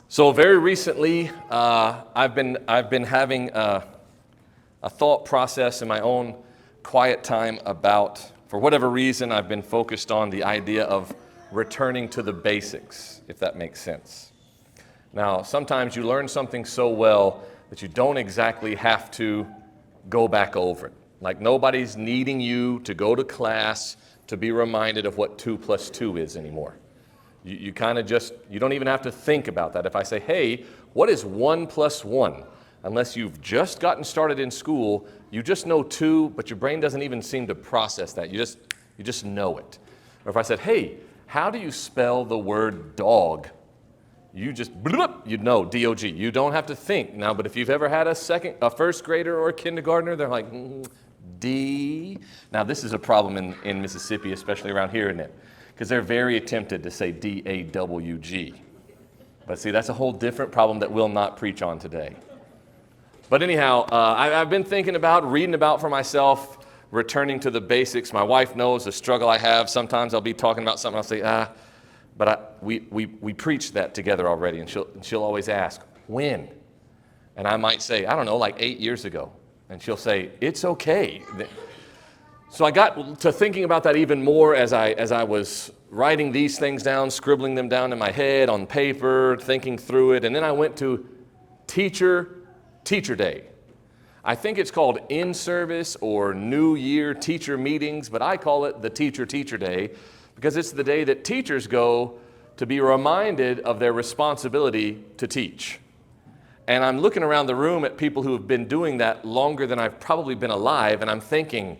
So very recently, I've been having a thought process in my own quiet time about, for whatever reason, I've been focused on the idea of returning to the basics, if that makes sense. Now, sometimes you learn something so well that you don't exactly have to go back over it. Like nobody's needing you to go to class to be reminded of what 2 + 2 is anymore. You kind of just, you don't even have to think about that. If I say, hey, what is 1 + 1? Unless you've just gotten started in school, you just know 2, but your brain doesn't even seem to process that. You just know it. Or if I said, hey, how do you spell the word dog? You just, you'd know, D-O-G. You don't have to think now, but if you've ever had a first grader or a kindergartner, they're like, D. Now this is a problem in Mississippi, especially around here, isn't it? Because they're very tempted to say D-A-W-G. But see, that's a whole different problem that we'll not preach on today. But anyhow, I've been thinking about, reading about for myself, returning to the basics. My wife knows the struggle I have. Sometimes I'll be talking about something, I'll say, but we preached that together already, and she'll always ask, when? And I might say, I don't know, like 8 years ago. And she'll say, it's okay. So I got to thinking about that even more as I was writing these things down, scribbling them down in my head on paper, thinking through it. And then I went to Teacher Day. I think it's called in-service or New Year teacher meetings, but I call it the Teacher Day because it's the day that teachers go to be reminded of their responsibility to teach. And I'm looking around the room at people who have been doing that longer than I've probably been alive, and I'm thinking,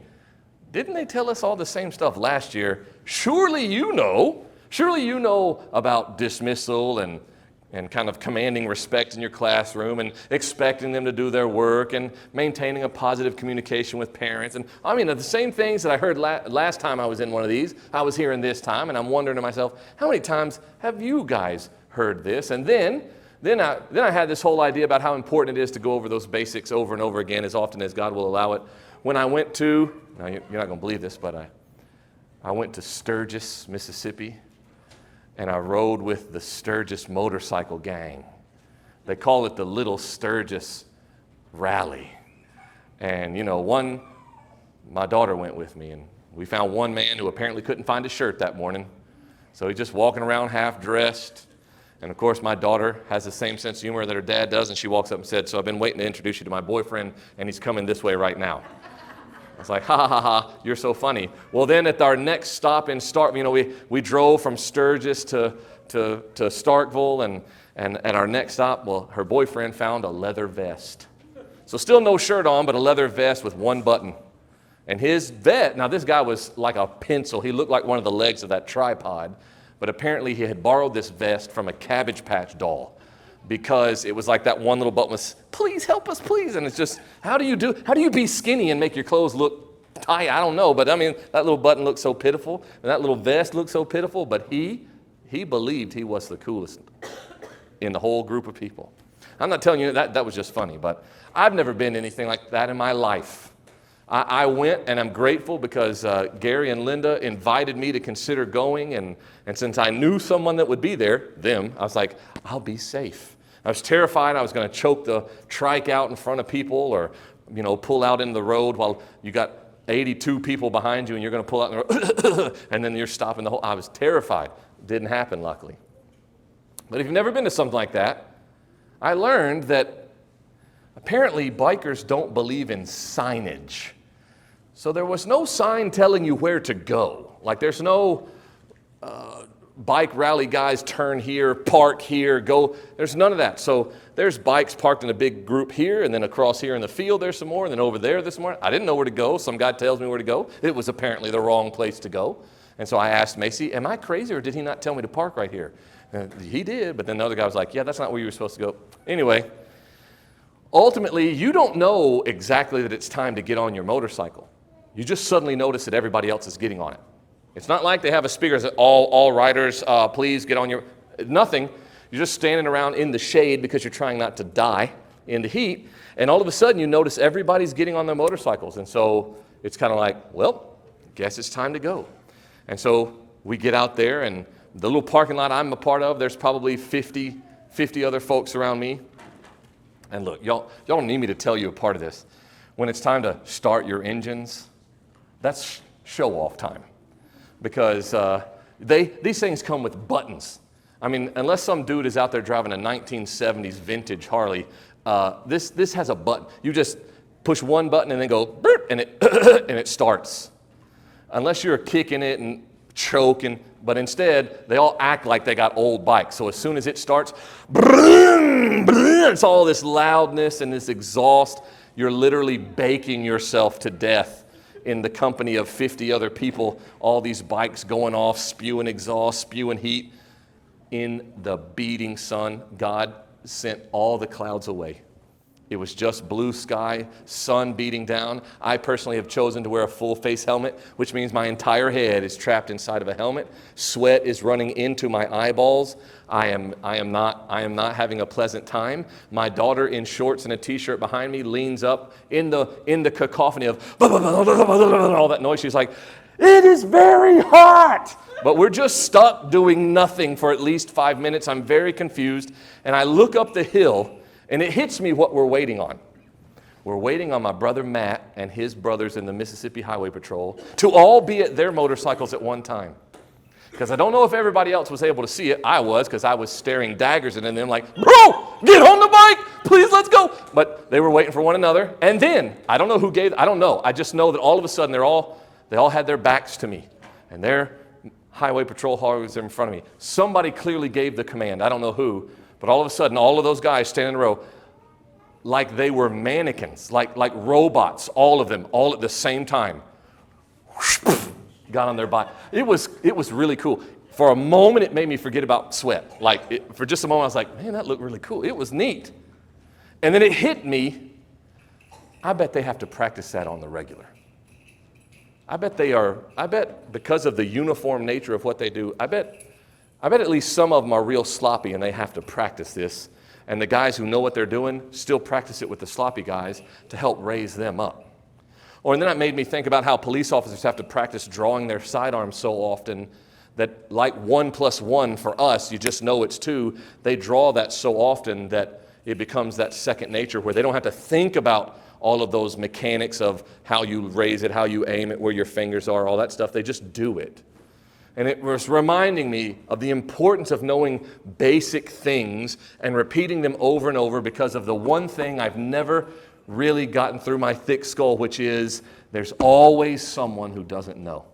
didn't they tell us all the same stuff last year? Surely you know about dismissal and kind of commanding respect in your classroom and expecting them to do their work and maintaining a positive communication with parents. And I mean, the same things that I heard last time I was in one of these, I was hearing this time, and I'm wondering to myself, how many times have you guys heard this? And then I had this whole idea about how important it is to go over those basics over and over again as often as God will allow it. When I went to, now you're not going to believe this, but I went to Sturgis, Mississippi, and I rode with the Sturgis motorcycle gang. They call it the Little Sturgis Rally. And my daughter went with me, and we found one man who apparently couldn't find his shirt that morning. So he's just walking around half dressed. And of course, my daughter has the same sense of humor that her dad does, and she walks up and said, so I've been waiting to introduce you to my boyfriend, and he's coming this way right now. I was like, ha, you're so funny. Well, then at our next stop in we drove from Sturgis to Starkville, and at our next stop, well, her boyfriend found a leather vest. So still no shirt on, but a leather vest with one button. And his vest, now this guy was like a pencil. He looked like one of the legs of that tripod. But apparently he had borrowed this vest from a Cabbage Patch doll because it was like that one little button was, please help us, please. And it's just, how do you be skinny and make your clothes look tight? I don't know, but I mean, that little button looked so pitiful, and that little vest looked so pitiful, but he believed he was the coolest in the whole group of people. I'm not telling you that was just funny, but I've never been anything like that in my life. I went, and I'm grateful because Gary and Linda invited me to consider going, and since I knew someone that would be there, I was like, I'll be safe. I was terrified I was going to choke the trike out in front of people or, pull out in the road while you got 82 people behind you and you're going to pull out in the road, and then you're stopping the whole, I was terrified. It didn't happen, luckily. But if you've never been to something like that, I learned that apparently bikers don't believe in signage. So there was no sign telling you where to go. Like there's no bike rally guys turn here, park here, go. There's none of that. So there's bikes parked in a big group here, and then across here in the field there's some more, and then over there this morning. I didn't know where to go. Some guy tells me where to go. It was apparently the wrong place to go. And so I asked Macy, am I crazy or did he not tell me to park right here? He did, but then the other guy was like, yeah, that's not where you were supposed to go. Anyway, ultimately, you don't know exactly that it's time to get on your motorcycle. You just suddenly notice that everybody else is getting on it. It's not like they have a speaker that says, all riders, please get on your, nothing. You're just standing around in the shade because you're trying not to die in the heat. And all of a sudden you notice everybody's getting on their motorcycles. And so it's kind of like, well, guess it's time to go. And so we get out there, and the little parking lot I'm a part of, there's probably 50 50 other folks around me. And look, y'all don't need me to tell you a part of this. When it's time to start your engines, that's show-off time. Because these things come with buttons. I mean, unless some dude is out there driving a 1970s vintage Harley, this has a button. You just push one button and then go, burp, and it and it starts. Unless you're kicking it and choking, but instead, they all act like they got old bikes. So as soon as it starts, it's all this loudness and this exhaust. You're literally baking yourself to death in the company of 50 other people, all these bikes going off, spewing exhaust, spewing heat. In the beating sun, God sent all the clouds away. It was just blue sky, sun beating down. I personally have chosen to wear a full face helmet, which means my entire head is trapped inside of a helmet. Sweat is running into my eyeballs. I am not having a pleasant time. My daughter in shorts and a t-shirt behind me leans up in the cacophony of all that noise. She's like, "It is very hot." But we're just stuck doing nothing for at least 5 minutes. I'm very confused. And I look up the hill, and it hits me what we're waiting on. We're waiting on my brother Matt and his brothers in the Mississippi Highway Patrol to all be at their motorcycles at one time. Because I don't know if everybody else was able to see it. I was, because I was staring daggers at them like, "Bro, get on the bike, please, let's go." But they were waiting for one another. And then, I don't know. I just know that all of a sudden they all had their backs to me. And their Highway Patrol was in front of me. Somebody clearly gave the command. I don't know who. But all of a sudden, all of those guys standing in a row, like they were mannequins, like robots, all of them, all at the same time, got on their bike. It was really cool. For a moment, it made me forget about sweat. For just a moment, I was like, man, that looked really cool. It was neat. And then it hit me, I bet they have to practice that on the regular. I bet because of the uniform nature of what they do, I bet at least some of them are real sloppy and they have to practice this. And the guys who know what they're doing still practice it with the sloppy guys to help raise them up. And then that made me think about how police officers have to practice drawing their sidearms so often that, like 1 + 1 for us, you just know it's 2. They draw that so often that it becomes that second nature where they don't have to think about all of those mechanics of how you raise it, how you aim it, where your fingers are, all that stuff. They just do it. And it was reminding me of the importance of knowing basic things and repeating them over and over because of the one thing I've never really gotten through my thick skull, which is there's always someone who doesn't know.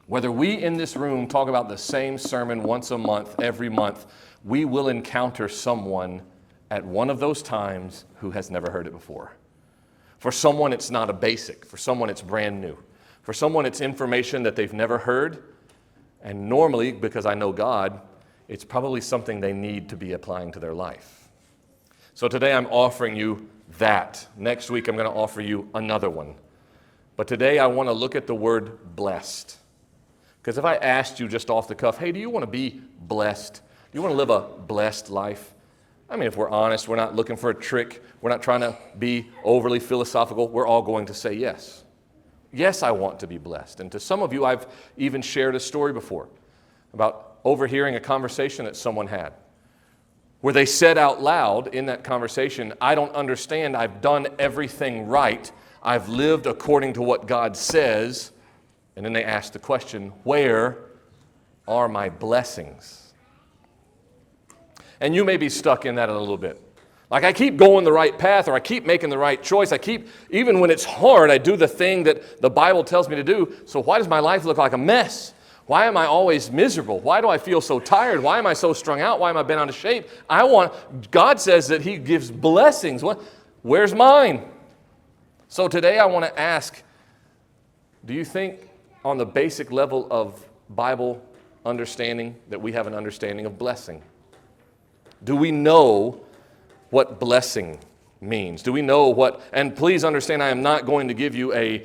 Whether we in this room talk about the same sermon once a month, every month, we will encounter someone at one of those times who has never heard it before. For someone, it's not a basic. For someone, it's brand new. For someone, it's information that they've never heard. And normally, because I know God, it's probably something they need to be applying to their life. So today I'm offering you that. Next week I'm going to offer you another one. But today I want to look at the word blessed. Because if I asked you just off the cuff, hey, do you want to be blessed? Do you want to live a blessed life? I mean, if we're honest, we're not looking for a trick. We're not trying to be overly philosophical. We're all going to say yes. Yes, I want to be blessed. And to some of you, I've even shared a story before about overhearing a conversation that someone had where they said out loud in that conversation, "I don't understand. I've done everything right. I've lived according to what God says." And then they asked the question, where are my blessings? And you may be stuck in that a little bit. Like, I keep going the right path, or I keep making the right choice. Even when it's hard, I do the thing that the Bible tells me to do. So why does my life look like a mess? Why am I always miserable? Why do I feel so tired? Why am I so strung out? Why am I bent out of shape? God says that He gives blessings. Where's mine? So today I want to ask, do you think on the basic level of Bible understanding that we have an understanding of blessing? Do we know what blessing means? Do we know what, and please understand, I am not going to give you a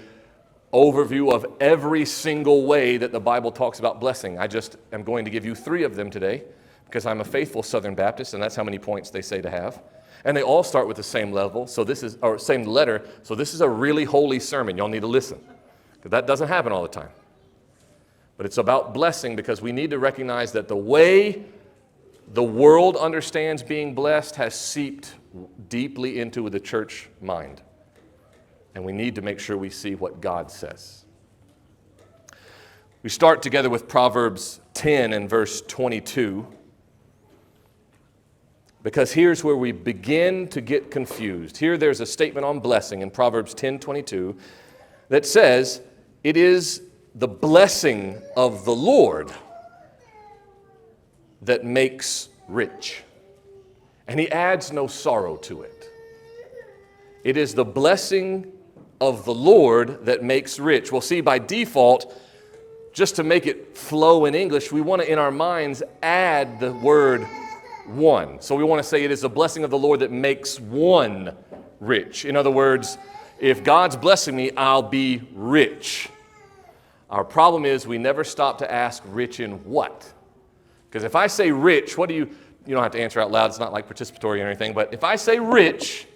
overview of every single way that the Bible talks about blessing. I just am going to give you 3 of them today because I'm a faithful Southern Baptist, and that's how many points they say to have. And they all start with the same level, same letter, so this is a really holy sermon. Y'all need to listen because that doesn't happen all the time. But it's about blessing because we need to recognize that the way the world understands being blessed has seeped deeply into the church mind. And we need to make sure we see what God says. We start together with Proverbs 10 and verse 22. Because here's where we begin to get confused. Here there's a statement on blessing in Proverbs 10:22 that says, "It is the blessing of the Lord that makes rich." And he adds no sorrow to it. It is the blessing of the Lord that makes rich. Well, see, by default, just to make it flow in English, we want to, in our minds, add the word one. So we want to say it is the blessing of the Lord that makes one rich. In other words, if God's blessing me, I'll be rich. Our problem is we never stop to ask rich in what? Because if I say rich, what do you don't have to answer out loud, it's not like participatory or anything, but if I say rich,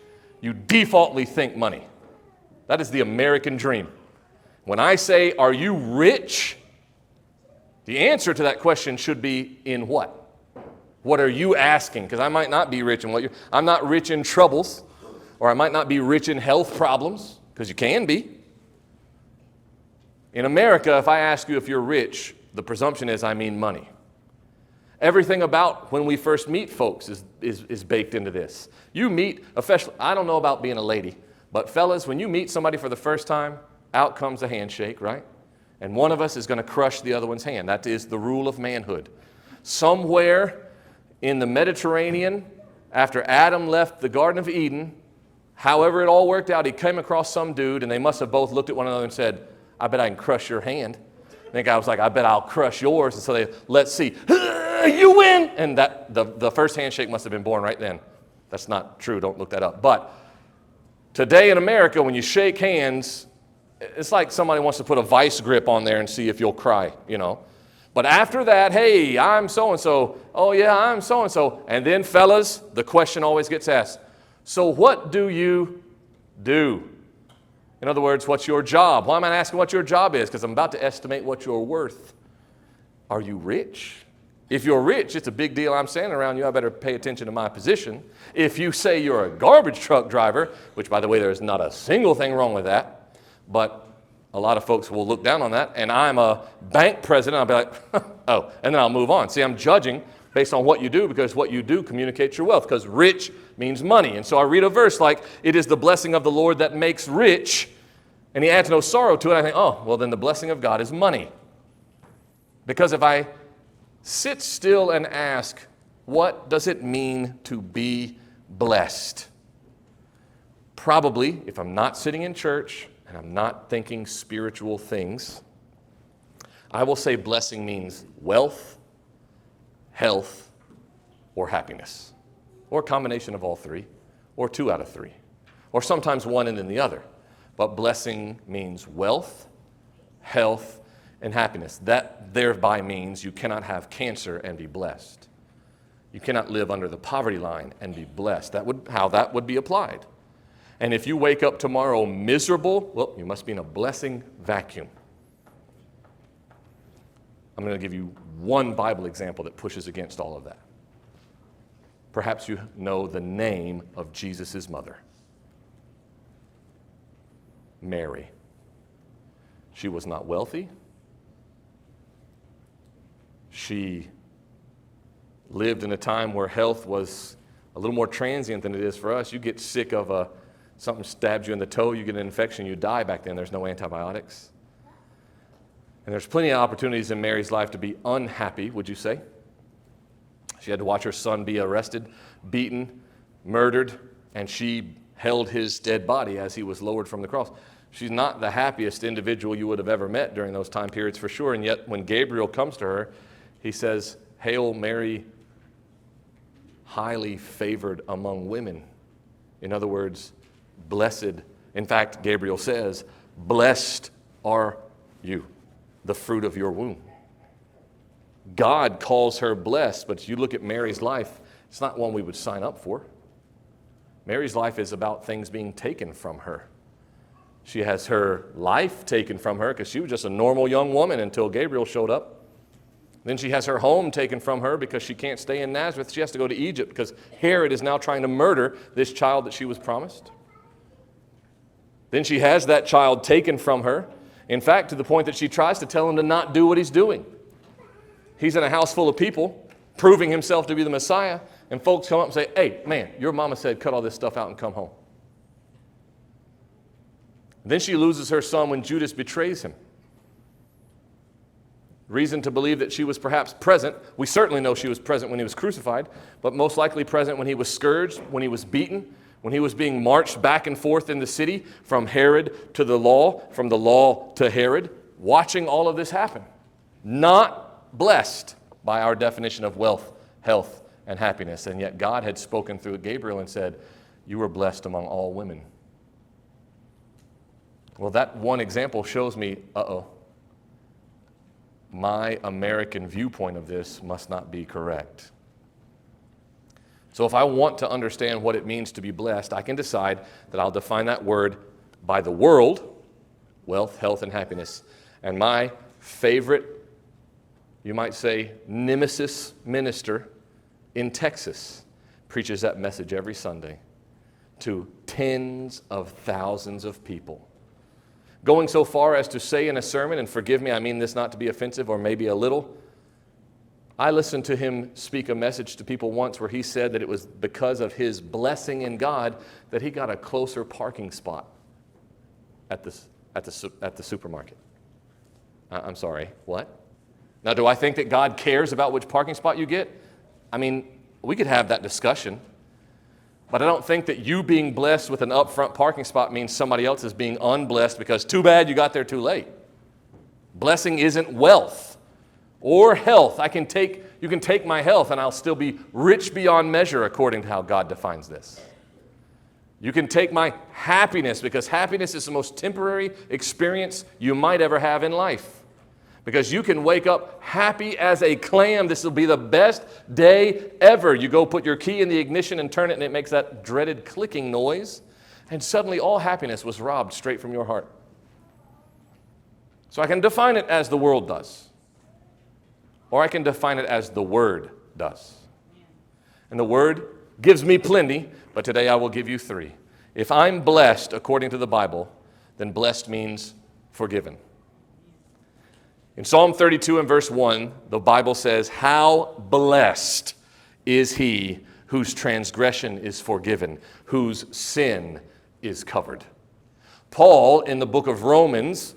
you defaultly think money. That is the American dream. When I say, are you rich? The answer to that question should be in what? What are you asking? Because I might not be rich in I'm not rich in troubles, or I might not be rich in health problems, because you can be. In America, if I ask you if you're rich, the presumption is I mean money. Everything about when we first meet folks is baked into this. You meet, I don't know about being a lady, but fellas, when you meet somebody for the first time, out comes a handshake, right? And one of us is going to crush the other one's hand. That is the rule of manhood. Somewhere in the Mediterranean, after Adam left the Garden of Eden, however it all worked out, he came across some dude, and they must have both looked at one another and said, I bet I can crush your hand. And the guy was like, I bet I'll crush yours. And so let's see. You win! And the first handshake must have been born right then. That's not true. Don't look that up. But today in America, when you shake hands, it's like somebody wants to put a vice grip on there and see if you'll cry, But after that, hey, I'm so-and-so. Oh, yeah, I'm so-and-so. And then, fellas, the question always gets asked, so what do you do? In other words, what's your job? Why am I asking what your job is? Because I'm about to estimate what you're worth. Are you rich? If you're rich, it's a big deal. I'm standing around you. I better pay attention to my position. If you say you're a garbage truck driver, which, by the way, there's not a single thing wrong with that, but a lot of folks will look down on that, and I'm a bank president, I'll be like, oh, and then I'll move on. See, I'm judging based on what you do, because what you do communicates your wealth, because rich means money. And so I read a verse like, it is the blessing of the Lord that makes rich, and he adds no sorrow to it. I think, oh, well, then the blessing of God is money. Because if I sit still and ask, what does it mean to be blessed? Probably, if I'm not sitting in church, and I'm not thinking spiritual things, I will say blessing means wealth, health, or happiness, or a combination of all three, or 2 out of 3, or sometimes one and then the other. But blessing means wealth, health, and happiness. That thereby means you cannot have cancer and be blessed. You cannot live under the poverty line and be blessed. How that would be applied. And if you wake up tomorrow miserable, well, you must be in a blessing vacuum. I'm going to give you one Bible example that pushes against all of that. Perhaps you know the name of Jesus' mother, Mary. She was not wealthy. She lived in a time where health was a little more transient than it is for us. You get sick of something stabs you in the toe, you get an infection, you die. Back then. There's no antibiotics. And there's plenty of opportunities in Mary's life to be unhappy, would you say? She had to watch her son be arrested, beaten, murdered, and she held his dead body as he was lowered from the cross. She's not the happiest individual you would have ever met during those time periods for sure, and yet when Gabriel comes to her, he says, Hail Mary, highly favored among women. In other words, blessed. In fact, Gabriel says, blessed are you, the fruit of your womb. God calls her blessed, but you look at Mary's life, it's not one we would sign up for. Mary's life is about things being taken from her. She has her life taken from her because she was just a normal young woman until Gabriel showed up. Then she has her home taken from her because she can't stay in Nazareth. She has to go to Egypt because Herod is now trying to murder this child that she was promised. Then she has that child taken from her. In fact, to the point that she tries to tell him to not do what he's doing. He's in a house full of people, proving himself to be the Messiah, and folks come up and say, hey, man, your mama said cut all this stuff out and come home. Then she loses her son when Judas betrays him. Reason to believe that she was perhaps present. We certainly know she was present when he was crucified, but most likely present when he was scourged, when he was beaten, when he was being marched back and forth in the city from Herod to the law, from the law to Herod, watching all of this happen. Not blessed by our definition of wealth, health, and happiness. And yet God had spoken through Gabriel and said, you were blessed among all women. Well, that one example shows me, my American viewpoint of this must not be correct. So if I want to understand what it means to be blessed, I can decide that I'll define that word by the world, wealth, health, and happiness. And my favorite, you might say, nemesis minister in Texas preaches that message every Sunday to tens of thousands of people. Going so far as to say in a sermon, and forgive me, I mean this not to be offensive or maybe a little, I listened to him speak a message to people once where he said that it was because of his blessing in God that he got a closer parking spot at the supermarket. I'm sorry, what? Now, do I think that God cares about which parking spot you get? I mean, we could have that discussion. But I don't think that you being blessed with an upfront parking spot means somebody else is being unblessed because too bad you got there too late. Blessing isn't wealth or health. You can take my health and I'll still be rich beyond measure according to how God defines this. You can take my happiness because happiness is the most temporary experience you might ever have in life. Because you can wake up happy as a clam. This will be the best day ever. You go put your key in the ignition and turn it, and it makes that dreaded clicking noise. And suddenly all happiness was robbed straight from your heart. So I can define it as the world does. Or I can define it as the Word does. And the Word gives me plenty, but today I will give you three. If I'm blessed according to the Bible, then blessed means forgiven. In Psalm 32 and verse 1, the Bible says, how blessed is he whose transgression is forgiven, whose sin is covered. Paul, in the book of Romans,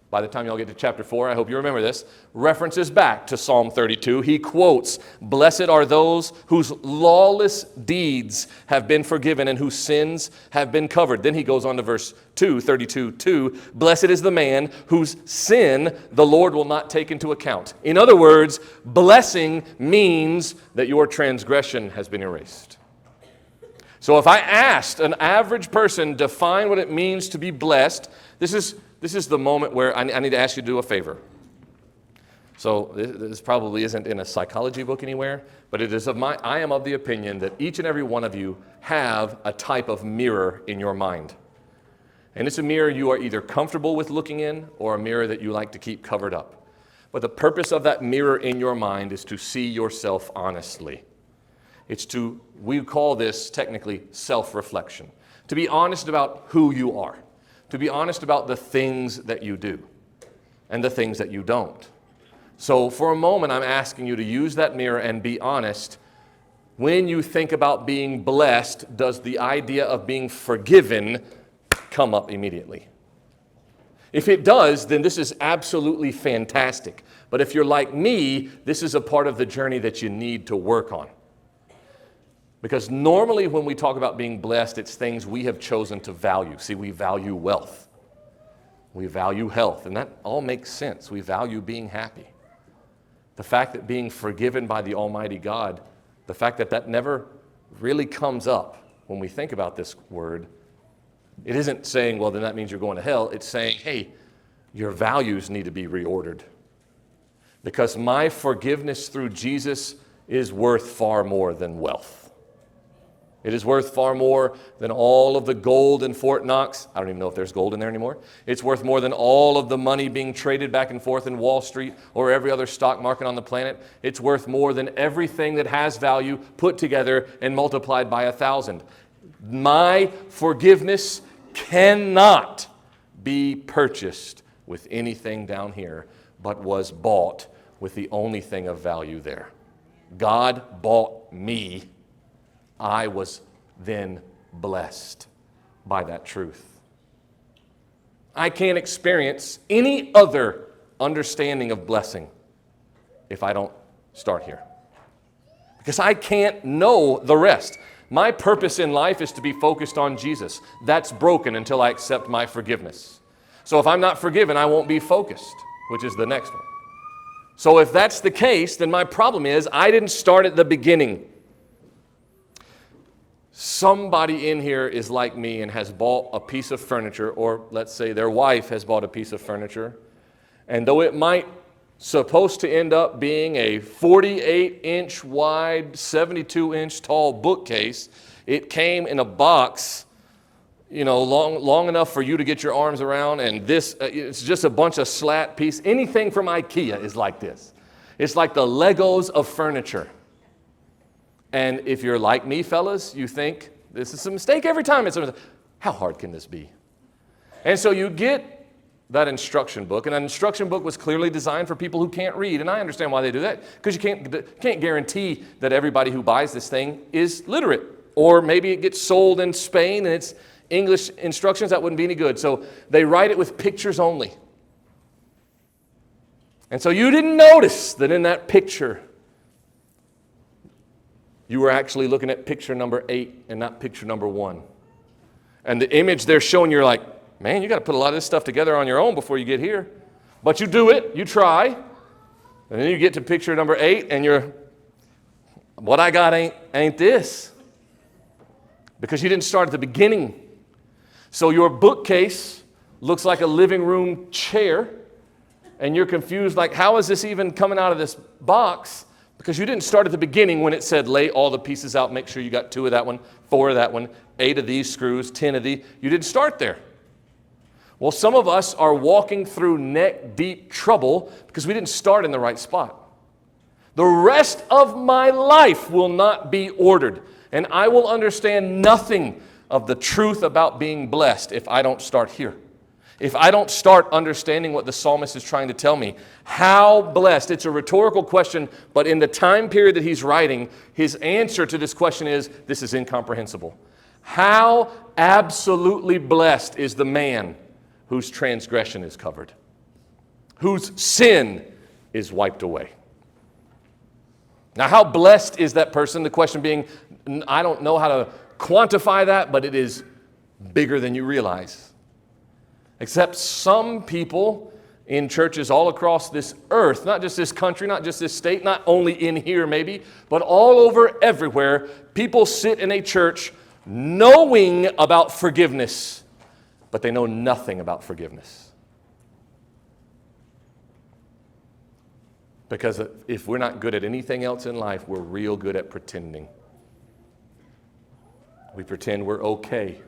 by the time y'all get to chapter 4, I hope you remember this, references back to Psalm 32. He quotes, blessed are those whose lawless deeds have been forgiven and whose sins have been covered. Then he goes on to verse 2, 32:2, blessed is the man whose sin the Lord will not take into account. In other words, blessing means that your transgression has been erased. So if I asked an average person define what it means to be blessed, this is the moment where I need to ask you to do a favor. So this probably isn't in a psychology book anywhere, but it is I am of the opinion that each and every one of you have a type of mirror in your mind. And it's a mirror you are either comfortable with looking in or a mirror that you like to keep covered up. But the purpose of that mirror in your mind is to see yourself honestly. We call this technically self-reflection. To be honest about who you are. To be honest about the things that you do and the things that you don't. So for a moment, I'm asking you to use that mirror and be honest. When you think about being blessed, does the idea of being forgiven come up immediately? If it does, then this is absolutely fantastic. But if you're like me, this is a part of the journey that you need to work on. Because normally when we talk about being blessed, it's things we have chosen to value. See, we value wealth. We value health, and that all makes sense. We value being happy. The fact that being forgiven by the Almighty God, the fact that that never really comes up when we think about this word, it isn't saying, well, then that means you're going to hell. It's saying, hey, your values need to be reordered. Because my forgiveness through Jesus is worth far more than wealth. It is worth far more than all of the gold in Fort Knox. I don't even know if there's gold in there anymore. It's worth more than all of the money being traded back and forth in Wall Street or every other stock market on the planet. It's worth more than everything that has value put together and multiplied by 1,000. My forgiveness cannot be purchased with anything down here, but was bought with the only thing of value there. God bought me. I was then blessed by that truth. I can't experience any other understanding of blessing if I don't start here. Because I can't know the rest. My purpose in life is to be focused on Jesus. That's broken until I accept my forgiveness. So if I'm not forgiven, I won't be focused, which is the next one. So if that's the case, then my problem is I didn't start at the beginning. Somebody in here is like me and has bought a piece of furniture, or let's say their wife has bought a piece of furniture, and though it might supposed to end up being a 48-inch wide, 72-inch tall bookcase, it came in a box, long enough for you to get your arms around, and this, it's just a bunch of slat piece. Anything from IKEA is like this. It's like the Legos of furniture. And if you're like me, fellas, you think this is a mistake every time. How hard can this be? And so you get that instruction book, and that instruction book was clearly designed for people who can't read, and I understand why they do that, because you can't guarantee that everybody who buys this thing is literate, or maybe it gets sold in Spain and it's English instructions. That wouldn't be any good, so they write it with pictures only. And so you didn't notice that in that picture you were actually looking at picture number 8 and not picture number 1. And the image they're showing, you're like, man, you got to put a lot of this stuff together on your own before you get here. But you do it, you try, and then you get to picture number 8, and you're, what I got ain't this. Because you didn't start at the beginning. So your bookcase looks like a living room chair, and you're confused, like, how is this even coming out of this box? Because you didn't start at the beginning when it said lay all the pieces out, make sure you got 2 of that one, 4 of that one, 8 of these screws, 10 of these. You didn't start there. Well, some of us are walking through neck-deep trouble because we didn't start in the right spot. The rest of my life will not be ordered, and I will understand nothing of the truth about being blessed if I don't start here. If I don't start understanding what the psalmist is trying to tell me, how blessed? It's a rhetorical question, but in the time period that he's writing, his answer to this question is, this is incomprehensible. How absolutely blessed is the man whose transgression is covered, whose sin is wiped away. Now, how blessed is that person? The question being, I don't know how to quantify that, but it is bigger than you realize. Except some people in churches all across this earth, not just this country, not just this state, not only in here maybe, but all over everywhere, people sit in a church knowing about forgiveness, but they know nothing about forgiveness. Because if we're not good at anything else in life, we're real good at pretending. We pretend we're okay.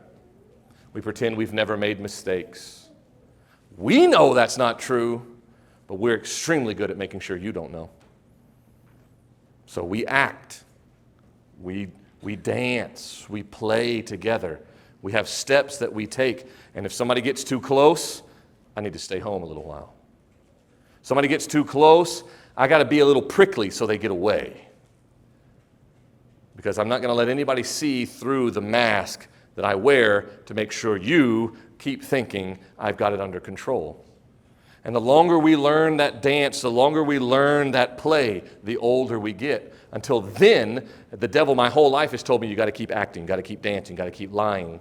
We pretend we've never made mistakes. We know that's not true, but we're extremely good at making sure you don't know. So we act, we dance, we play together. We have steps that we take, and if somebody gets too close, I need to stay home a little while. Somebody gets too close, I got to be a little prickly so they get away. Because I'm not going to let anybody see through the mask that I wear to make sure you keep thinking I've got it under control. And the longer we learn that dance, the longer we learn that play, the older we get. Until then, the devil my whole life has told me you got to keep acting, got to keep dancing, got to keep lying.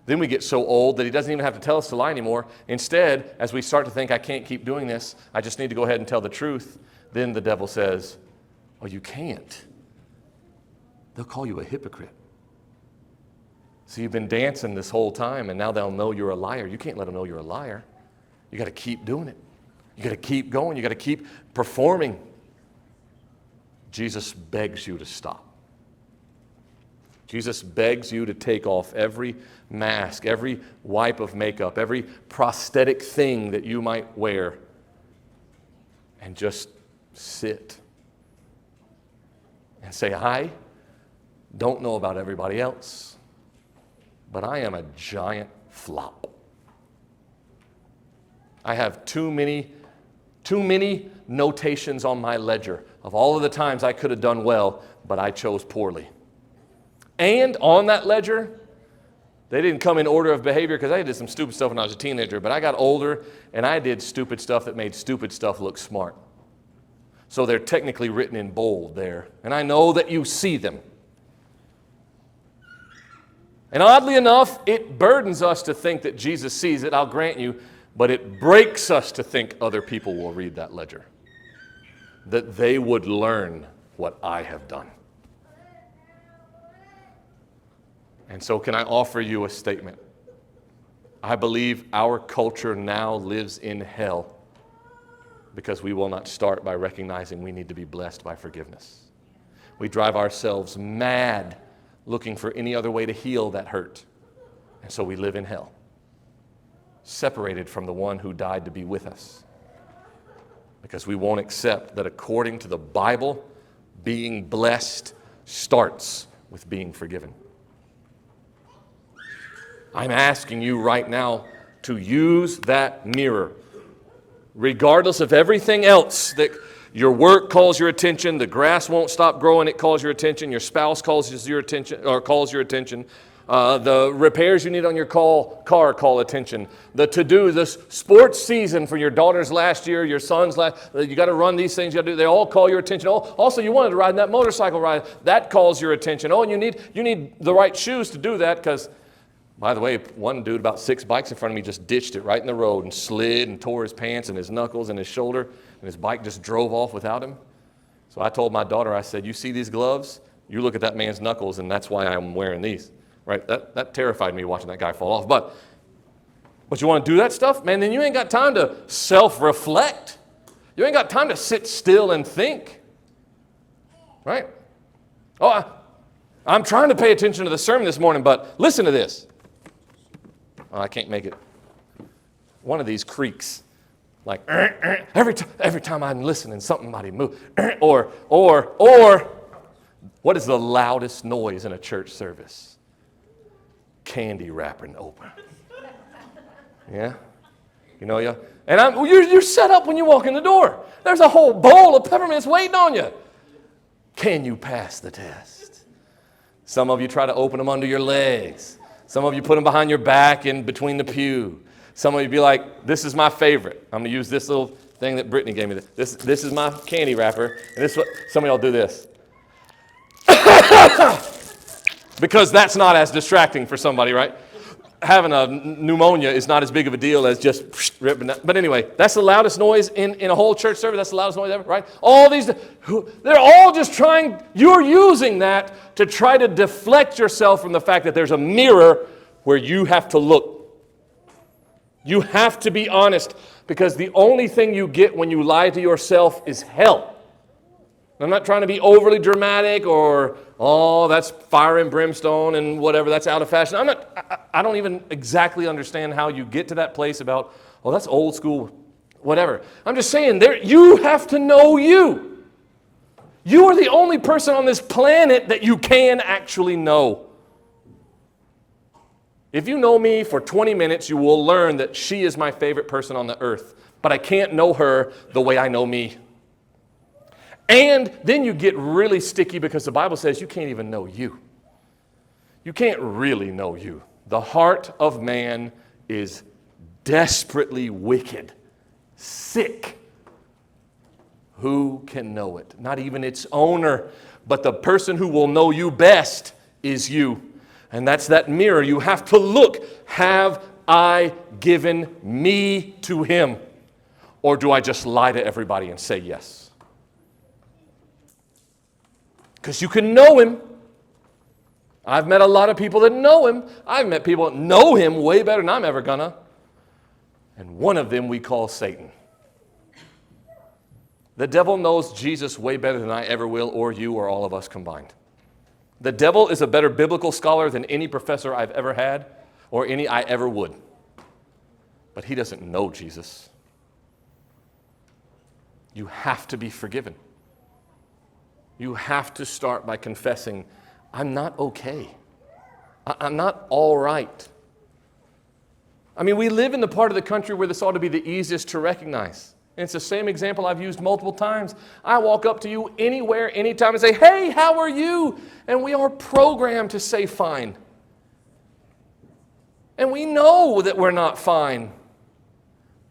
Then we get so old that he doesn't even have to tell us to lie anymore. Instead, as we start to think I can't keep doing this, I just need to go ahead and tell the truth, then the devil says, oh, you can't. They'll call you a hypocrite. So you've been dancing this whole time, and now they'll know you're a liar. You can't let them know you're a liar. You got to keep doing it. You got to keep going. You got to keep performing. Jesus begs you to stop. Jesus begs you to take off every mask, every wipe of makeup, every prosthetic thing that you might wear, and just sit and say, I don't know about everybody else, but I am a giant flop. I have too many notations on my ledger of all of the times I could have done well, but I chose poorly. And on that ledger, they didn't come in order of behavior because I did some stupid stuff when I was a teenager, but I got older and I did stupid stuff that made stupid stuff look smart. So they're technically written in bold there. And I know that you see them. And oddly enough, it burdens us to think that Jesus sees it, I'll grant you, but it breaks us to think other people will read that ledger, that they would learn what I have done. And so can I offer you a statement? I believe our culture now lives in hell because we will not start by recognizing we need to be blessed by forgiveness. We drive ourselves mad looking for any other way to heal that hurt. And so we live in hell, separated from the one who died to be with us. Because we won't accept that according to the Bible, being blessed starts with being forgiven. I'm asking you right now to use that mirror, regardless of everything else that your work calls your attention, the grass won't stop growing, it calls your attention, your spouse calls your attention, the repairs you need on your car call attention, the to-do, this sports season for your daughter's last year, your son's last, you got to run these things, you got to do, they all call your attention. Oh, also you wanted to ride that motorcycle ride, that calls your attention. Oh, and you need the right shoes to do that because, by the way, one dude about 6 bikes in front of me just ditched it right in the road and slid and tore his pants and his knuckles and his shoulder, and his bike just drove off without him. So I told my daughter, I said, you see these gloves? You look at that man's knuckles, and that's why I'm wearing these. Right? That terrified me watching that guy fall off. But you want to do that stuff? Man, then you ain't got time to self-reflect. You ain't got time to sit still and think. Right? Oh, I'm trying to pay attention to the sermon this morning, but listen to this. Oh, I can't make it. One of these creaks. Like, every time I'm listening, somebody moves. Or, what is the loudest noise in a church service? Candy wrapping open. Yeah? You know, yeah? And you're set up when you walk in the door. There's a whole bowl of peppermints waiting on you. Can you pass the test? Some of you try to open them under your legs. Some of you put them behind your back and between the pew. Some of you be like, this is my favorite. I'm going to use this little thing that Brittany gave me. This is my candy wrapper. And this is what some of y'all do this. Because that's not as distracting for somebody, right? Having a pneumonia is not as big of a deal as just ripping that. But anyway, that's the loudest noise in a whole church service. That's the loudest noise ever, right? All these, they're all just trying, you're using that to try to deflect yourself from the fact that there's a mirror where you have to look. You have to be honest, because the only thing you get when you lie to yourself is hell. I'm not trying to be overly dramatic or, oh, that's fire and brimstone and whatever, that's out of fashion. I don't even exactly understand how you get to that place about, oh, that's old school, whatever. I'm just saying, you have to know you. You are the only person on this planet that you can actually know. If you know me for 20 minutes, you will learn that she is my favorite person on the earth, but I can't know her the way I know me. And then you get really sticky because the Bible says you can't even know you. You can't really know you. The heart of man is desperately wicked, sick. Who can know it? Not even its owner, but the person who will know you best is you. And that's that mirror. You have to look. Have I given me to him? Or do I just lie to everybody and say yes? Because you can know him. I've met a lot of people that know him. I've met people that know him way better than I'm ever gonna. And one of them we call Satan. The devil knows Jesus way better than I ever will, or you, or all of us combined. The devil is a better biblical scholar than any professor I've ever had or any I ever would. But he doesn't know Jesus. You have to be forgiven. You have to start by confessing, I'm not okay. I'm not all right. I mean, we live in the part of the country where this ought to be the easiest to recognize. And it's the same example I've used multiple times. I walk up to you anywhere, anytime, and say, hey, how are you? And we are programmed to say fine. And we know that we're not fine.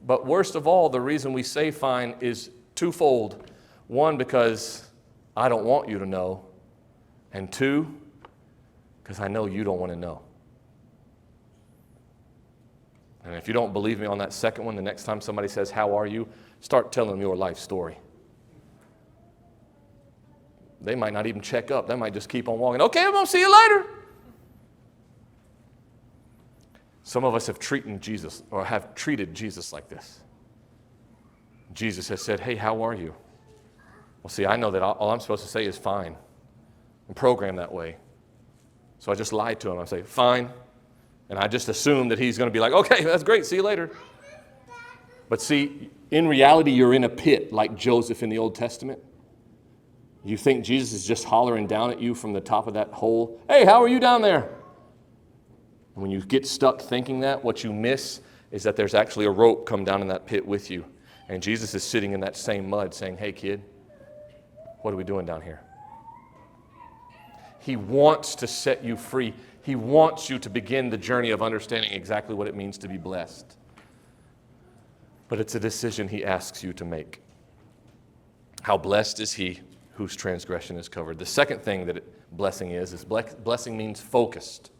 But worst of all, the reason we say fine is twofold. One, because I don't want you to know. And two, because I know you don't want to know. And if you don't believe me on that second one, the next time somebody says, how are you? Start telling them your life story. They might not even check up. They might just keep on walking. Okay, I'm going to see you later. Some of us have treated Jesus like this. Jesus has said, hey, how are you? Well, see, I know that all I'm supposed to say is fine. I'm programmed that way. So I just lied to him. I say, fine. And I just assume that he's going to be like, okay, that's great, see you later. But see, in reality, you're in a pit like Joseph in the Old Testament. You think Jesus is just hollering down at you from the top of that hole, hey, how are you down there? And when you get stuck thinking that, what you miss is that there's actually a rope come down in that pit with you. And Jesus is sitting in that same mud saying, hey, kid, what are we doing down here? He wants to set you free. He wants you to begin the journey of understanding exactly what it means to be blessed. But it's a decision he asks you to make. How blessed is he whose transgression is covered. The second thing that blessing is blessing means focused.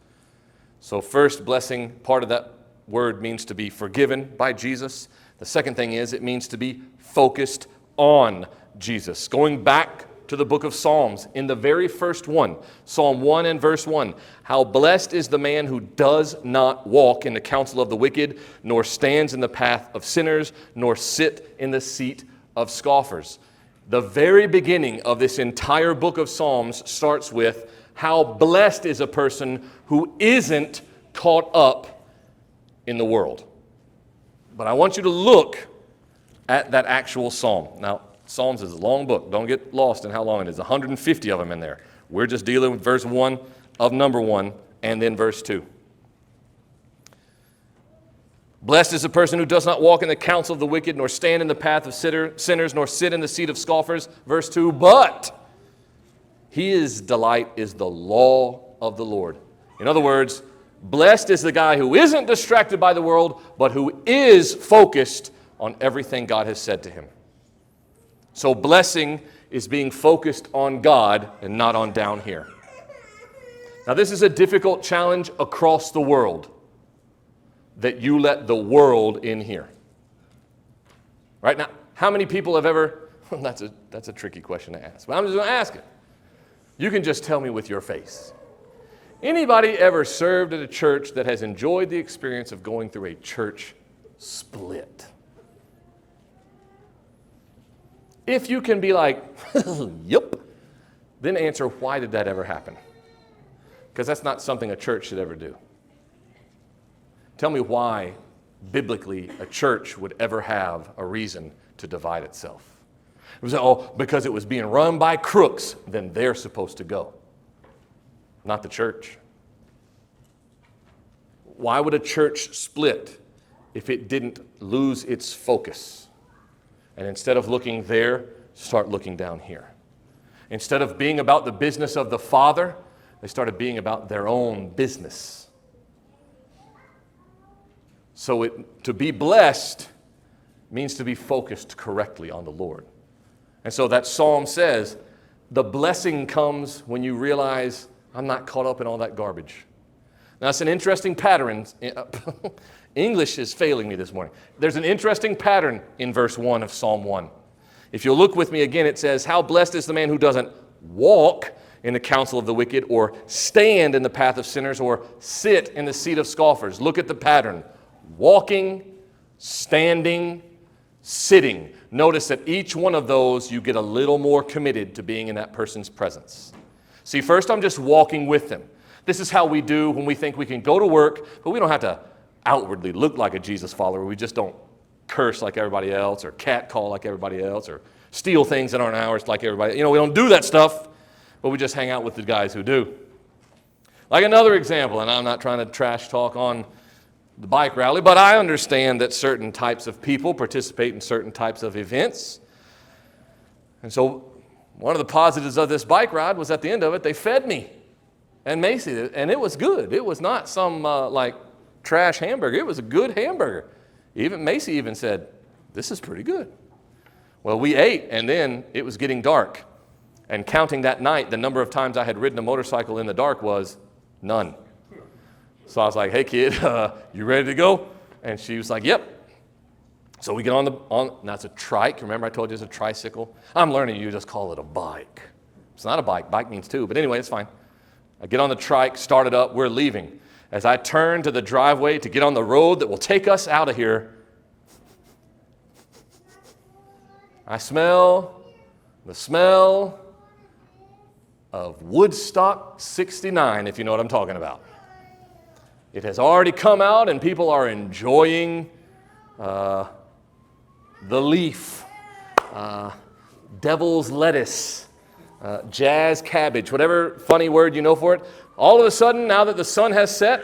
So first, blessing, part of that word means to be forgiven by Jesus. The second thing is it means to be focused on Jesus. Going back to the book of Psalms, in the very first one, Psalm 1 and verse 1, how blessed is the man who does not walk in the counsel of the wicked, nor stands in the path of sinners, nor sit in the seat of scoffers. The very beginning of this entire book of Psalms starts with how blessed is a person who isn't caught up in the world. But I want you to look at that actual psalm. Now, Psalms is a long book. Don't get lost in how long it is. 150 of them in there. We're just dealing with verse 1 of number 1 and then verse 2. Blessed is the person who does not walk in the counsel of the wicked, nor stand in the path of sinners, nor sit in the seat of scoffers. Verse 2, but his delight is the law of the Lord. In other words, blessed is the guy who isn't distracted by the world, but who is focused on everything God has said to him. So blessing is being focused on God and not on down here. Now this is a difficult challenge across the world, that you let the world in here. Right now, how many people have ever, that's a tricky question to ask, but I'm just going to ask it. You can just tell me with your face. Anybody ever served at a church that has enjoyed the experience of going through a church split? If you can be like, yep, then answer, why did that ever happen? Because that's not something a church should ever do. Tell me why, biblically, a church would ever have a reason to divide itself. It was, because it was being run by crooks, then they're supposed to go. Not the church. Why would a church split if it didn't lose its focus? And instead of looking there, start looking down here. Instead of being about the business of the Father, they started being about their own business. So to be blessed means to be focused correctly on the Lord. And so that psalm says, the blessing comes when you realize I'm not caught up in all that garbage. Now, it's an interesting pattern. English is failing me this morning. There's an interesting pattern in verse 1 of Psalm 1. If you'll look with me again, it says, how blessed is the man who doesn't walk in the counsel of the wicked, or stand in the path of sinners, or sit in the seat of scoffers. Look at the pattern. Walking, standing, sitting. Notice that each one of those, you get a little more committed to being in that person's presence. See, first I'm just walking with them. This is how we do when we think we can go to work, but we don't have to outwardly look like a Jesus follower. We just don't curse like everybody else or catcall like everybody else or steal things that aren't ours like everybody. We don't do that stuff, but we just hang out with the guys who do. Like another example, and I'm not trying to trash talk on the bike rally, but I understand that certain types of people participate in certain types of events. And so one of the positives of this bike ride was at the end of it, they fed me and Macy, and it was good. It was not some like trash hamburger. It was a good hamburger. Even Macy even said, "This is pretty good." Well, we ate, and then it was getting dark. And counting that night, the number of times I had ridden a motorcycle in the dark was none. So I was like, "Hey, kid, you ready to go?" And she was like, "Yep." So we get on that's a trike. Remember I told you it's a tricycle? I'm learning you just call it a bike. It's not a bike. Bike means two. But anyway, it's fine. I get on the trike, start it up, we're leaving. As I turn to the driveway to get on the road that will take us out of here, I smell the smell of Woodstock 69, if you know what I'm talking about. It has already come out and people are enjoying the leaf, devil's lettuce, jazz cabbage, whatever funny word you know for it. All of a sudden, now that the sun has set,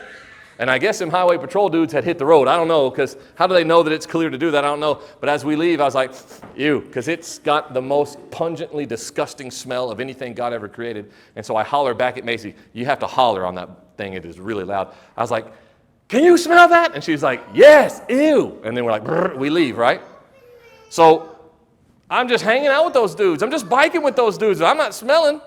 and I guess some highway patrol dudes had hit the road. I don't know, because how do they know that it's clear to do that? I don't know. But as we leave, I was like, ew, because it's got the most pungently disgusting smell of anything God ever created. And so I holler back at Macy. You have to holler on that thing. It is really loud. I was like, "Can you smell that?" And she's like, "Yes, ew." And then we're like, brr, we leave, right? So I'm just hanging out with those dudes. I'm just biking with those dudes. I'm not smelling.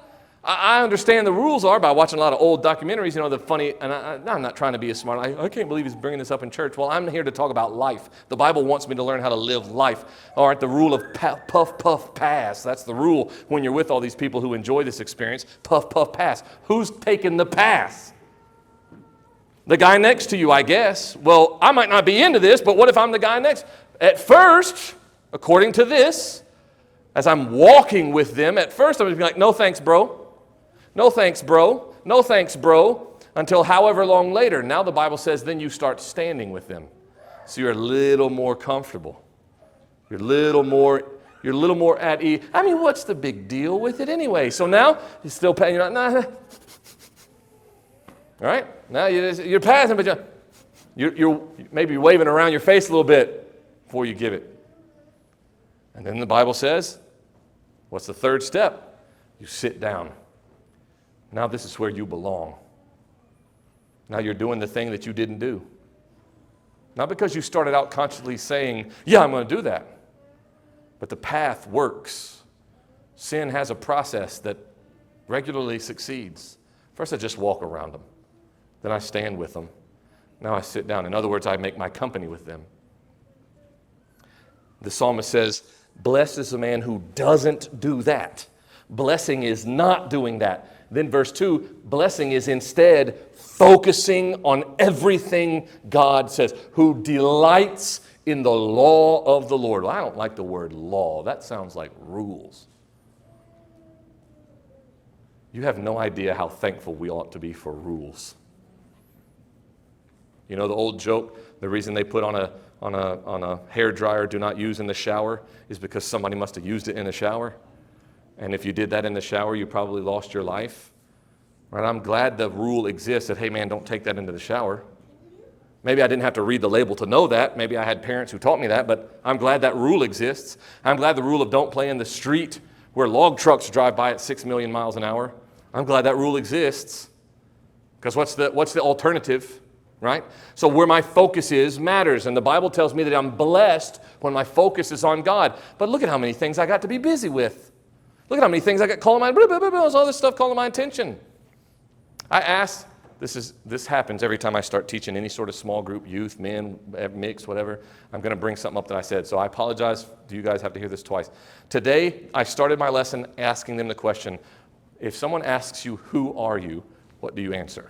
I understand the rules are by watching a lot of old documentaries, the funny, and I'm not trying to be a smart. I can't believe he's bringing this up in church. Well, I'm here to talk about life. The Bible wants me to learn how to live life. All right, the rule of puff, puff, pass. That's the rule when you're with all these people who enjoy this experience. Puff, puff, pass. Who's taking the pass? The guy next to you, I guess. Well, I might not be into this, but what if I'm the guy next? At first, according to this, as I'm walking with them, at first I'm going to be like, "No thanks, bro. No thanks, bro. No thanks, bro." Until however long later. Now the Bible says then you start standing with them. So you're a little more comfortable. You're a little more at ease. I mean, what's the big deal with it anyway? So now you're still paying. You're not, nah. All right? Now you're passing, but you're maybe waving around your face a little bit before you give it. And then the Bible says, what's the third step? You sit down. Now this is where you belong. Now you're doing the thing that you didn't do. Not because you started out consciously saying, "Yeah, I'm going to do that." But the path works. Sin has a process that regularly succeeds. First I just walk around them. Then I stand with them. Now I sit down. In other words, I make my company with them. The psalmist says, "Blessed is the man who doesn't do that." Blessing is not doing that. Then verse 2, blessing is instead focusing on everything God says, who delights in the law of the Lord. Well, I don't like the word law. That sounds like rules. You have no idea how thankful we ought to be for rules. You know the old joke, the reason they put on a hair dryer, "Do not use in the shower," is because somebody must have used it in the shower. And if you did that in the shower, you probably lost your life. Right? I'm glad the rule exists that, hey man, don't take that into the shower. Maybe I didn't have to read the label to know that. Maybe I had parents who taught me that, but I'm glad that rule exists. I'm glad the rule of don't play in the street where log trucks drive by at 6 million miles an hour. I'm glad that rule exists. Because what's the alternative? Right? So where my focus is matters. And the Bible tells me that I'm blessed when my focus is on God. But look at how many things I got to be busy with. Look at how many things I got calling my, all this stuff calling my attention. I ask, this happens every time I start teaching any sort of small group, youth, men, mix, whatever. I'm going to bring something up that I said. So I apologize. You guys have to hear this twice. Today, I started my lesson asking them the question, if someone asks you, "Who are you?" what do you answer?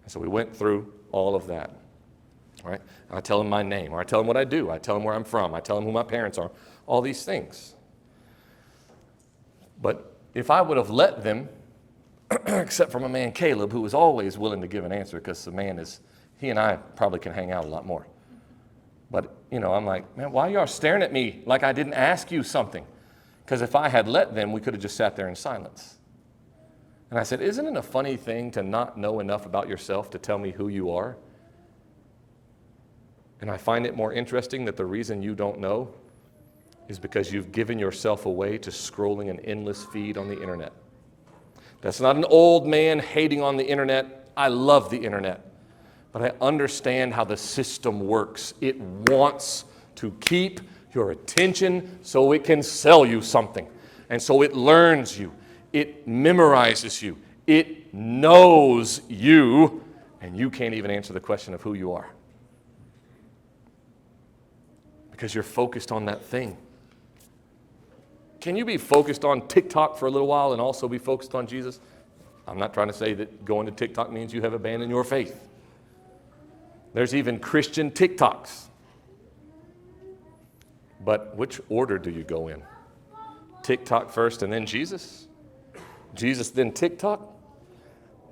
And so we went through all of that. Right? And I tell them my name, or I tell them what I do. I tell them where I'm from. I tell them who my parents are. All these things. But if I would have let them except for my man Caleb, who was always willing to give an answer because he and I probably can hang out a lot more. But, I'm like, man, why are y'all staring at me like I didn't ask you something? Because if I had let them, we could have just sat there in silence. And I said, isn't it a funny thing to not know enough about yourself to tell me who you are? And I find it more interesting that the reason you don't know is because you've given yourself away to scrolling an endless feed on the internet. That's not an old man hating on the internet. I love the internet. But I understand how the system works. It wants to keep your attention so it can sell you something. And so it learns you. It memorizes you. It knows you. And you can't even answer the question of who you are. Because you're focused on that thing. Can you be focused on TikTok for a little while and also be focused on Jesus? I'm not trying to say that going to TikTok means you have abandoned your faith. There's even Christian TikToks. But which order do you go in? TikTok first and then Jesus? Jesus then TikTok?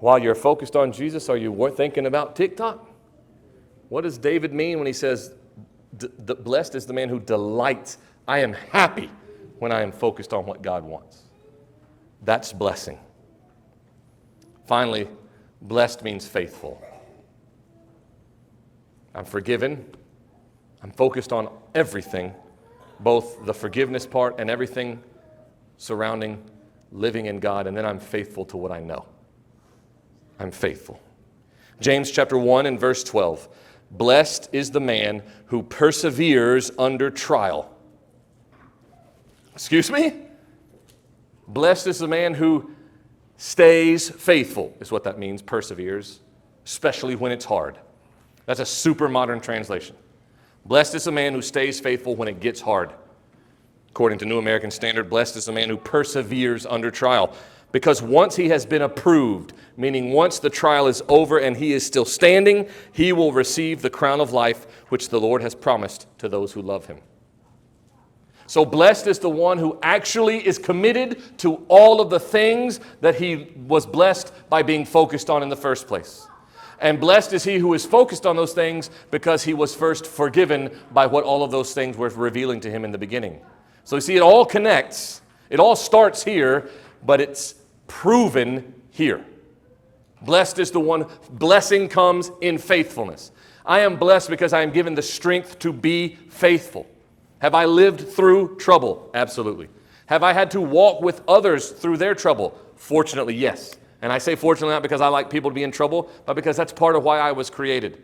While you're focused on Jesus, are you thinking about TikTok? What does David mean when he says, blessed is the man who delights? I am happy when I am focused on what God wants. That's blessing. Finally, blessed means faithful. I'm forgiven. I'm focused on everything, both the forgiveness part and everything surrounding living in God, and then I'm faithful to what I know. I'm faithful. James chapter 1 and verse 12. Blessed is the man who perseveres under trial. Excuse me? Blessed is the man who stays faithful, is what that means, perseveres, especially when it's hard. That's a super modern translation. Blessed is the man who stays faithful when it gets hard. According to New American Standard, blessed is the man who perseveres under trial. Because once he has been approved, meaning once the trial is over and he is still standing, he will receive the crown of life which the Lord has promised to those who love him. So blessed is the one who actually is committed to all of the things that he was blessed by being focused on in the first place. And blessed is he who is focused on those things because he was first forgiven by what all of those things were revealing to him in the beginning. So you see, it all connects. It all starts here, but it's proven here. Blessed is the one, blessing comes in faithfulness. I am blessed because I am given the strength to be faithful. Have I lived through trouble? Absolutely. Have I had to walk with others through their trouble? Fortunately, yes. And I say fortunately not because I like people to be in trouble, but because that's part of why I was created.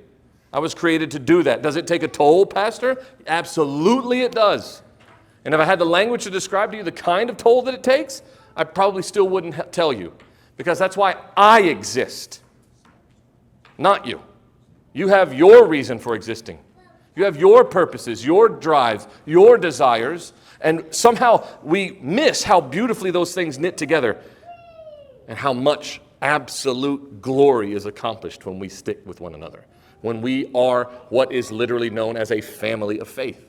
I was created to do that. Does it take a toll, Pastor? Absolutely it does. And if I had the language to describe to you the kind of toll that it takes, I probably still wouldn't tell you. Because that's why I exist, not you. You have your reason for existing. You have your purposes, your drives, your desires, and somehow we miss how beautifully those things knit together and how much absolute glory is accomplished when we stick with one another, when we are what is literally known as a family of faith.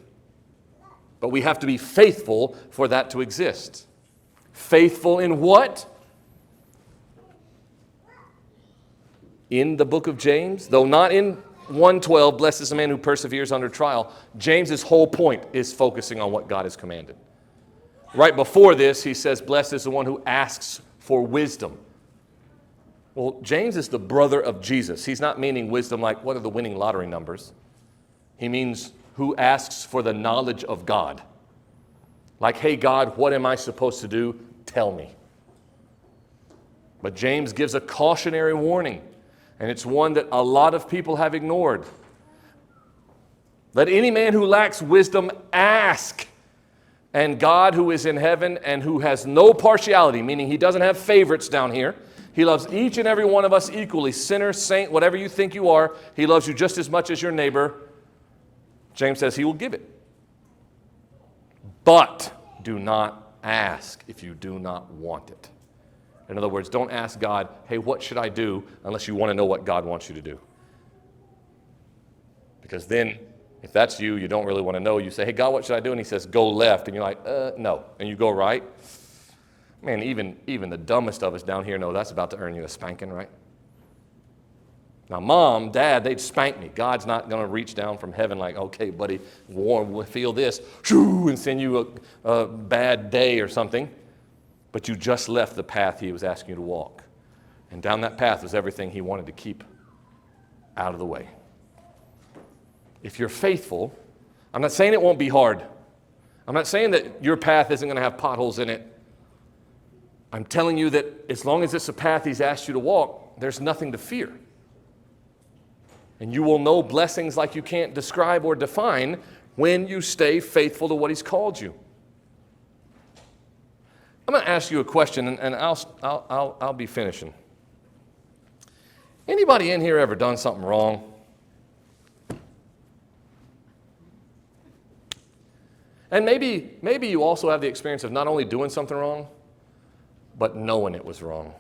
But we have to be faithful for that to exist. Faithful in what? In the book of James, though not in 1:12, blessed is the man who perseveres under trial. James's whole point is focusing on what God has commanded. Right before this, he says, blessed is the one who asks for wisdom. Well, James is the brother of Jesus. He's not meaning wisdom like, what are the winning lottery numbers? He means who asks for the knowledge of God. Like, hey, God, what am I supposed to do? Tell me. But James gives a cautionary warning, and it's one that a lot of people have ignored. Let any man who lacks wisdom ask. And God, who is in heaven and who has no partiality, meaning he doesn't have favorites down here. He loves each and every one of us equally, sinner, saint, whatever you think you are. He loves you just as much as your neighbor. James says he will give it. But do not ask if you do not want it. In other words, don't ask God, hey, what should I do, unless you want to know what God wants you to do. Because then, if that's you, you don't really want to know. You say, hey, God, what should I do? And he says, go left. And you're like, no. And you go right. Man, even the dumbest of us down here know that's about to earn you a spanking, right? Now, Mom, Dad, they'd spank me. God's not going to reach down from heaven like, okay, buddy, feel this, shoo, and send you a bad day or something. But you just left the path he was asking you to walk. And down that path was everything he wanted to keep out of the way. If you're faithful, I'm not saying it won't be hard. I'm not saying that your path isn't going to have potholes in it. I'm telling you that as long as it's a path he's asked you to walk, there's nothing to fear. And you will know blessings like you can't describe or define when you stay faithful to what he's called you. I'm going to ask you a question, and I'll be finishing. Anybody in here ever done something wrong? And maybe you also have the experience of not only doing something wrong, but knowing it was wrong.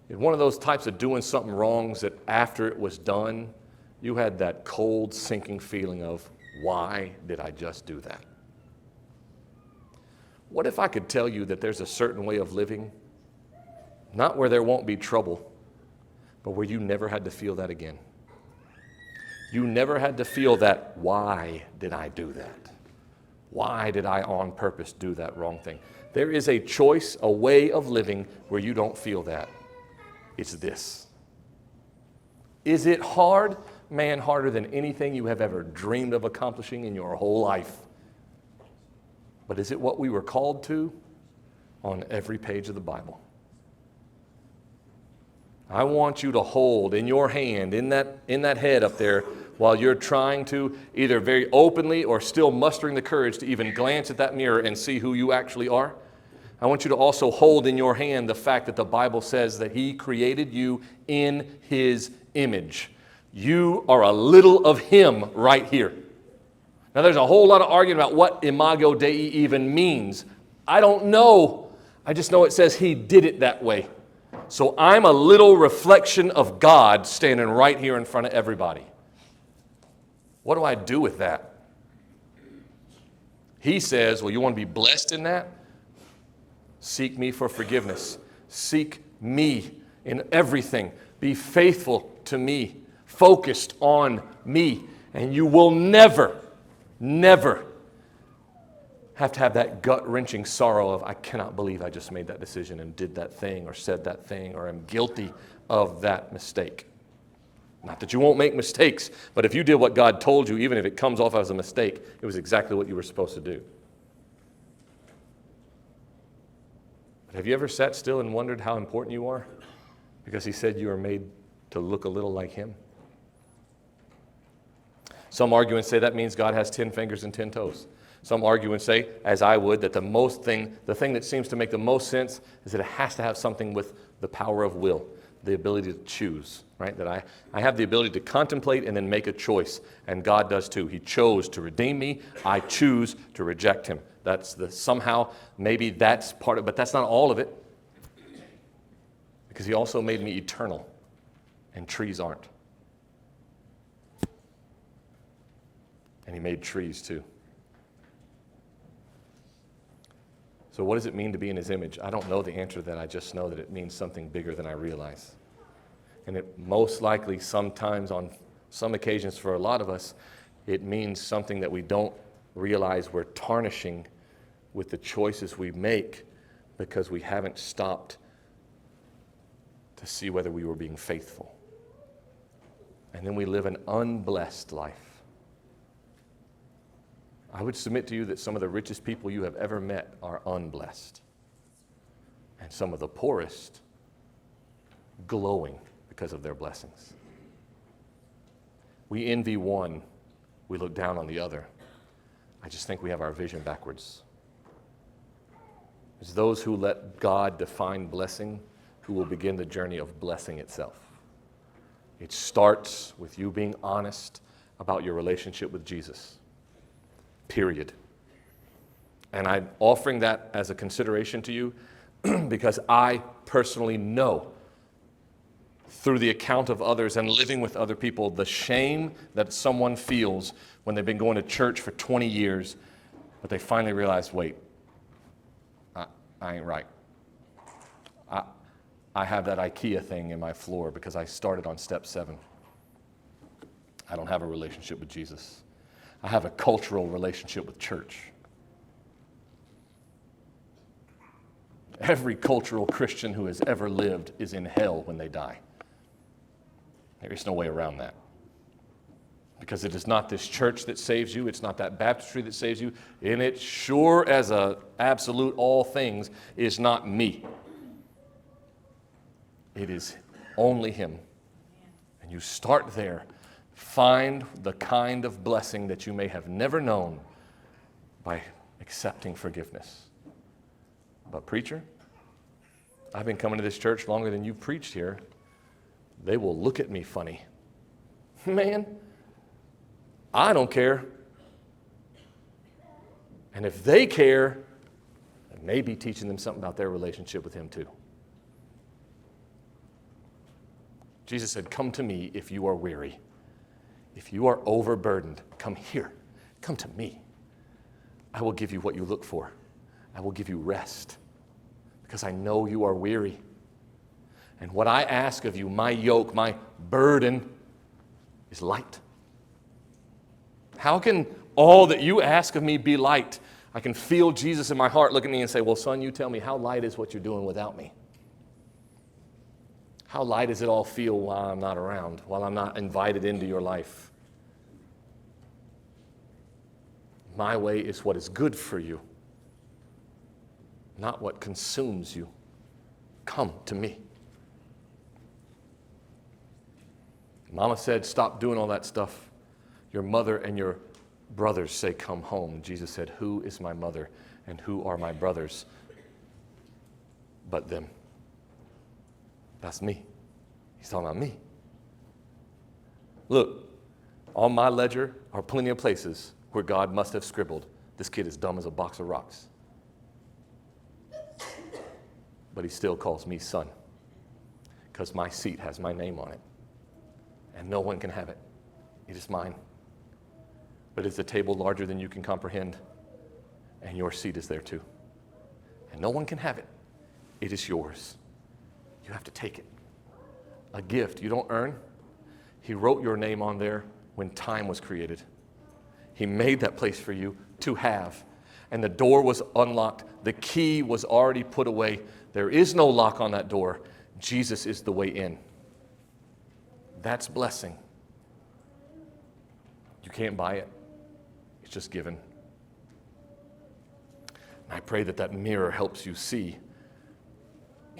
It's one of those types of doing something wrongs that after it was done, you had that cold, sinking feeling of, why did I just do that? What if I could tell you that there's a certain way of living, not where there won't be trouble, but where you never had to feel that again? You never had to feel that, why did I do that? Why did I on purpose do that wrong thing? There is a choice, a way of living where you don't feel that. It's this. Is it hard? Man, harder than anything you have ever dreamed of accomplishing in your whole life. But is it what we were called to on every page of the Bible? I want you to hold in your hand, in that head up there, while you're trying to either very openly or still mustering the courage to even glance at that mirror and see who you actually are. I want you to also hold in your hand the fact that the Bible says that he created you in his image. You are a little of him right here. Now there's a whole lot of argument about what imago Dei even means. I don't know. I just know it says he did it that way. So I'm a little reflection of God standing right here in front of everybody. What do I do with that? He says, well, you want to be blessed in that? Seek me for forgiveness. Seek me in everything. Be faithful to me. Focused on me. And you will never have to have that gut-wrenching sorrow of, I cannot believe I just made that decision and did that thing or said that thing or am guilty of that mistake. Not that you won't make mistakes, but if you did what God told you, even if it comes off as a mistake, it was exactly what you were supposed to do. But have you ever sat still and wondered how important you are? Because he said you are made to look a little like him. Some argue and say that means God has 10 fingers and 10 toes. Some argue and say, as I would, that the thing that seems to make the most sense is that it has to have something with the power of will, the ability to choose, right? That I have the ability to contemplate and then make a choice, and God does too. He chose to redeem me. I choose to reject him. Somehow, maybe that's part of it, but that's not all of it. Because he also made me eternal, and trees aren't. And he made trees too. So what does it mean to be in his image? I don't know the answer to that. I just know that it means something bigger than I realize. And it most likely sometimes on some occasions for a lot of us, it means something that we don't realize we're tarnishing with the choices we make because we haven't stopped to see whether we were being faithful. And then we live an unblessed life. I would submit to you that some of the richest people you have ever met are unblessed. And some of the poorest glowing because of their blessings. We envy one, we look down on the other. I just think we have our vision backwards. It's those who let God define blessing who will begin the journey of blessing itself. It starts with you being honest about your relationship with Jesus. Period. And I'm offering that as a consideration to you because I personally know through the account of others and living with other people the shame that someone feels when they've been going to church for 20 years, but they finally realize, wait, I ain't right. I have that IKEA thing in my floor because I started on step 7. I don't have a relationship with Jesus. I have a cultural relationship with church. Every cultural Christian who has ever lived is in hell when they die. There is no way around that. Because it is not this church that saves you. It's not that baptistry that saves you. And it sure as a absolute all things is not me. It is only him. And you start there. Find the kind of blessing that you may have never known by accepting forgiveness. But preacher, I've been coming to this church longer than you preached here. They will look at me funny. Man, I don't care. And if they care, I may be teaching them something about their relationship with him too. Jesus said, come to me if you are weary. If you are overburdened, come here. Come to me. I will give you what you look for. I will give you rest because I know you are weary. And what I ask of you, my yoke, my burden, is light. How can all that you ask of me be light? I can feel Jesus in my heart look at me and say, well, son, you tell me how light is what you're doing without me? How light does it all feel while I'm not around, while I'm not invited into your life? My way is what is good for you, not what consumes you. Come to me. Mama said, stop doing all that stuff. Your mother and your brothers say, come home. Jesus said, who is my mother and who are my brothers but them? That's me. He's talking about me. Look, on my ledger are plenty of places where God must have scribbled, this kid is dumb as a box of rocks. But he still calls me son because my seat has my name on it. And no one can have it. It is mine. But it's a table larger than you can comprehend, and your seat is there too. And no one can have it. It is yours. You have to take it. A gift you don't earn. He wrote your name on there when time was created. He made that place for you to have. And the door was unlocked. The key was already put away. There is no lock on that door. Jesus is the way in. That's blessing. You can't buy it. It's just given. And I pray that that mirror helps you see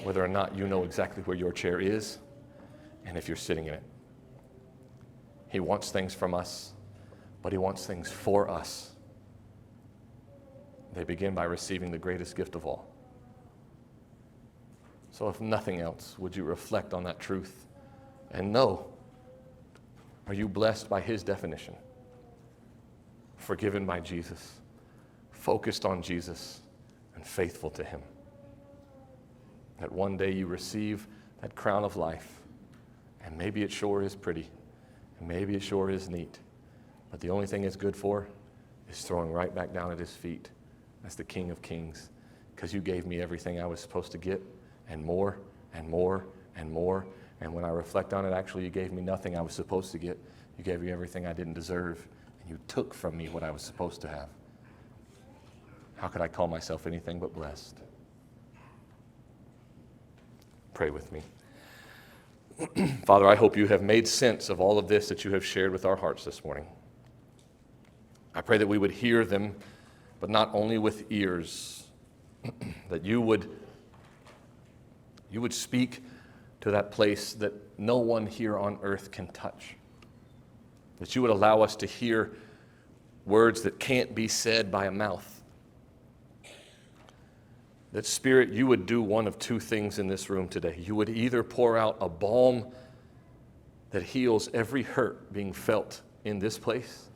whether or not you know exactly where your chair is and if you're sitting in it. He wants things from us, but he wants things for us. They begin by receiving the greatest gift of all. So if nothing else, would you reflect on that truth and know, are you blessed by his definition? Forgiven by Jesus, focused on Jesus, and faithful to him. That one day you receive that crown of life, and maybe it sure is pretty, and maybe it sure is neat, but the only thing it's good for is throwing right back down at his feet. That's the King of Kings, because you gave me everything I was supposed to get, and more, and more, and more, and when I reflect on it, actually you gave me nothing I was supposed to get. You gave me everything I didn't deserve, and you took from me what I was supposed to have. How could I call myself anything but blessed? Pray with me. Father, I hope you have made sense of all of this that you have shared with our hearts this morning. I pray that we would hear them, but not only with ears, that you would speak to that place that no one here on earth can touch, that you would allow us to hear words that can't be said by a mouth. That, Spirit, you would do one of two things in this room today. You would either pour out a balm that heals every hurt being felt in this place,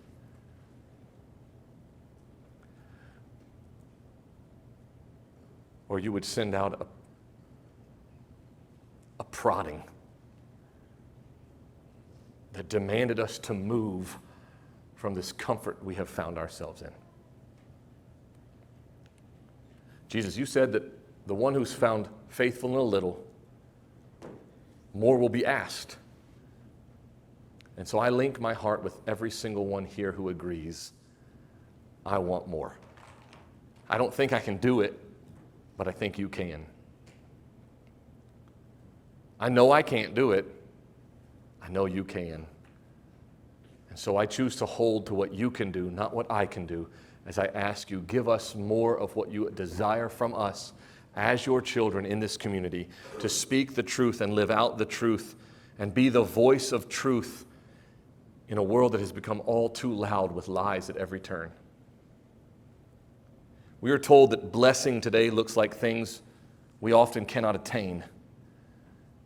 or you would send out a prodding that demanded us to move from this comfort we have found ourselves in. Jesus, you said that the one who's found faithful in a little, more will be asked. And so I link my heart with every single one here who agrees, I want more. I don't think I can do it, but I think you can. I know I can't do it. I know you can. And so I choose to hold to what you can do, not what I can do, as I ask you, give us more of what you desire from us as your children in this community, to speak the truth and live out the truth and be the voice of truth in a world that has become all too loud with lies at every turn. We are told that blessing today looks like things we often cannot attain.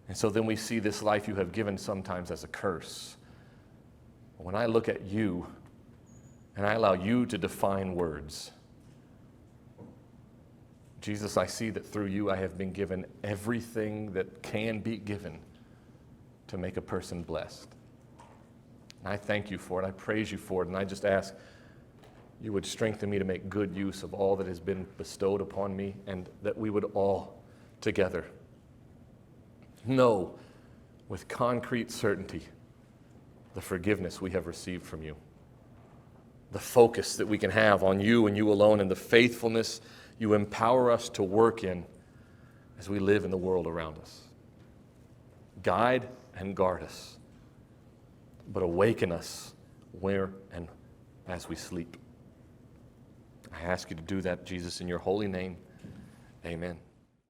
And so then we see this life you have given sometimes as a curse. When I look at you and I allow you to define words, Jesus, I see that through you I have been given everything that can be given to make a person blessed. And I thank you for it. I praise you for it. And I just ask you would strengthen me to make good use of all that has been bestowed upon me, and that we would all together know with concrete certainty the forgiveness we have received from you, the focus that we can have on you and you alone, and the faithfulness you empower us to work in as we live in the world around us. Guide and guard us, but awaken us where and as we sleep. I ask you to do that, Jesus, in your holy name. Amen.